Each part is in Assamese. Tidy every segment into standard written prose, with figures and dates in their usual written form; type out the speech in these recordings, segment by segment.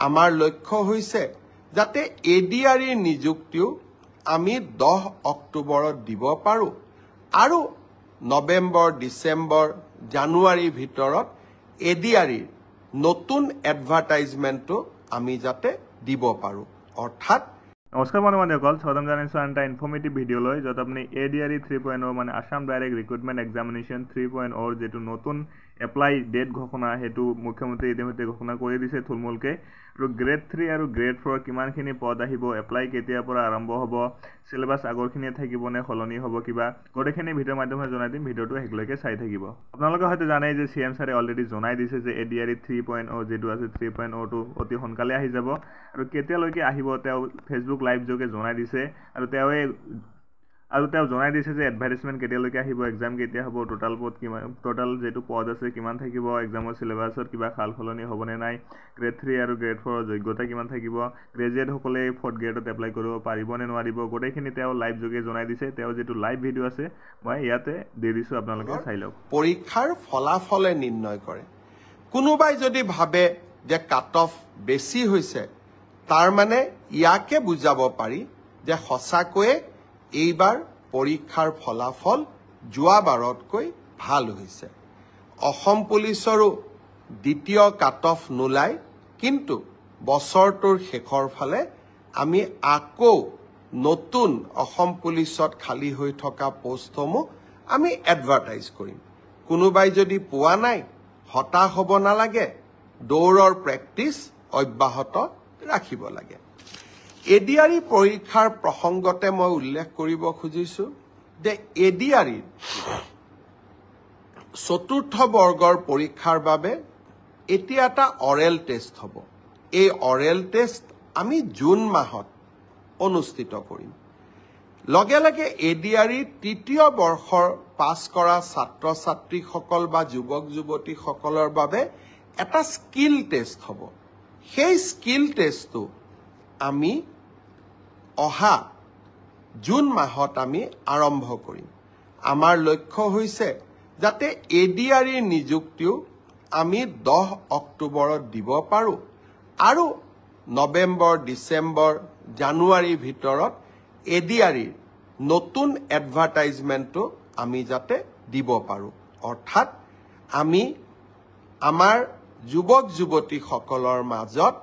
আমাৰ লক্ষ্য হৈছে যাতে এডিআৰইৰ নিযুক্তিও আমি 10 অক্টোবৰত দিব পাৰো আৰু নৱেম্বৰ ডিসেম্বৰ জানুৱাৰীৰ ভিতৰত এডিআৰইৰ নতুন এডভাৰটাইজমেন্টটো আমি যাতে দিব পাৰো অৰ্থাৎ নমস্কাৰ বন্ধুসকল স্বাগতম জনাইছো এটা ইনফৰ্মেটিভ ভিডিঅলৈ যত আপুনি এডিআৰই 3.0 মানে আসাম ডাইৰেক্ট ৰিক্ৰুটমেন্ট এক্সামিনেশন 3.0 যেটো নতুন এপ্লাই ডেট ঘোষণা হেতু মুখ্যমন্ত্ৰী ইতিমধ্যে ঘোষণা কৰি দিছে থুলমুলকে আৰু গ্ৰেড 3 আৰু গ্ৰেড 4 কিমানখিনি পদ আহিব এপ্লাই কেতিয়া পৰা আৰম্ভ হ'ব সিলেবাস আগৰখিনি থাকিব নে খলনি হ'ব কিবা গটেখিনি ভিডিঅ মাধ্যমে জনাই দিম ভিডিঅটো হেকলৈকে চাই থাকিব আপোনালোকে হয়তো জানাই যে সিএম সাৰে অলৰেডি জনাই দিছে যে এডিআৰই 3.0 যেটো আছে 3.0 টো অতি সোনকালে আহি যাব আৰু কেতিয়ালৈকে আহিব তেও ফেসবুক লাইভ যোগে জনাই দিছে আৰু তেও জনাই দিছে যে এডভাৰটাইজমেন্ট কেতিয়ালৈকে আহিব এক্সাম কেতিয়া হ'ব টোটাল পদ কিমান টোটাল যেটো পদ আছে কিমান থাকিব এক্সামৰ সিলেবাসত কিবা খাল খলনি হ'বনে নাই গ্ৰেড 3 আৰু গ্ৰেড 4 যোগ্যতা কিমান থাকিব গ্ৰেজুৱেট সকলে 4th গ্ৰেডত এপ্লাই কৰিব পাৰিব নে নোৱাৰিব গটেখিনি তেও লাইভ যোগে জনাই দিছে তেও যেটো লাইভ ভিডিঅ আছে মই ইয়াতে দি দিছো আপোনালোকে চাই লওক পৰীক্ষাৰ ফলাফলে নিৰ্ণয় কৰে কোনোবাই যদি ভাবে যে কাট অফ বেছি হৈছে তাৰ মানে ইয়াকে বুজাব পাৰি যে হসাকয়ে এইবাৰ পৰীক্ষাৰ ফলাফল যোৱাবাৰতকৈ ভাল হৈছে অসম পুলিচৰো দ্বিতীয় কাট অফ নোলাই কিন্তু বছৰটোৰ শেষৰ ফালে আমি আকৌ নতুন অসম পুলিচত খালি হৈ থকা পোষ্টসমূহ আমি এডভাৰটাইজ কৰিম কোনোবাই যদি পোৱা নাই হতাশ হ'ব নালাগে দৌৰৰ প্ৰেক্টিছ অব্যাহত ৰাখিব লাগে এডিআৰই পৰীক্ষাৰ প্ৰসংগতে মই উল্লেখ কৰিব খুজিছো যে এডিআৰই চতুৰ্থ বৰ্গৰ পৰীক্ষাৰ বাবে এতিয়া এটা অৰেল টেষ্ট হ'ব এই অৰেল টেষ্ট আমি জুন মাহত অনুষ্ঠিত কৰিম লগে লগে এডিআৰই তৃতীয় বৰ্ষৰ পাছ কৰা ছাত্ৰ ছাত্ৰীসকল বা যুৱক যুৱতীসকলৰ বাবে এটা স্কিল টেষ্ট হ'ব সেই স্কিল টেষ্টটো আমি অহা জুন মাহত আমি আৰম্ভ কৰিম আমাৰ লক্ষ্য হৈছে যাতে এডিআৰইৰ নিযুক্তিও আমি 10 অক্টোবৰত দিব পাৰো আৰু নৱেম্বৰ ডিসেম্বৰ জানুৱাৰীৰ ভিতৰত এডিআৰইৰ নতুন এডভাৰটাইজমেন্টটো আমি যাতে দিব পাৰো অৰ্থাৎ আমি আমাৰ যুৱক যুৱতীসকলৰ মাজত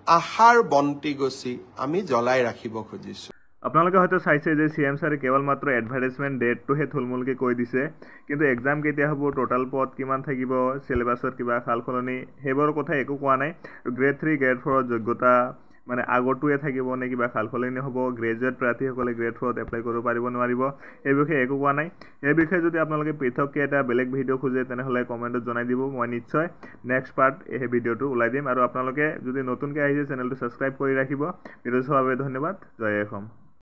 আহাৰ বন্তি গছি আমি জ্বলাই ৰাখিব খুজিছো আপোনালোকে হয়তো চাইছে যে সিএম সাৰে কেৱল মাত্ৰ এডভাৰটাইজমেন্ট ডেটটোহে থুলমুলকে কৈ দিছে কিন্তু এক্সাম কেতিয়া হ'ব টোটাল পদ কিমান থাকিব সিলেবাসত কিবা খাল খলনি হেবৰ কথা একো কোৱা নাই গ্ৰেড 3 গ্ৰেড 4 যোগ্যতা মানে আগৰটোৱে থাকিব নে কিবা খাল খলনি হ'ব গ্ৰেজুৱেট প্ৰাৰ্থীসকলে গ্ৰেড 4ত এপ্লাই কৰিব পাৰিব নোৱাৰিব এই বিষয়ে একো কোৱা নাই এই বিষয়ে যদি আপোনালোকে পৃথককৈ এটা বেলেগ ভিডিঅ' খোজে তেনেহলে কমেন্টত জনাই দিব মই নিশ্চয় নেক্সট পাৰ্ট এই ভিডিঅ'টো উলাই দিম আৰু আপোনালোকে যদি নতুনকৈ আহিছে চেনেলটো সাবস্ক্ৰাইব কৰি ৰাখিব ভিডিঅ' চোৱাৰ বাবে ধন্যবাদ জয় অসম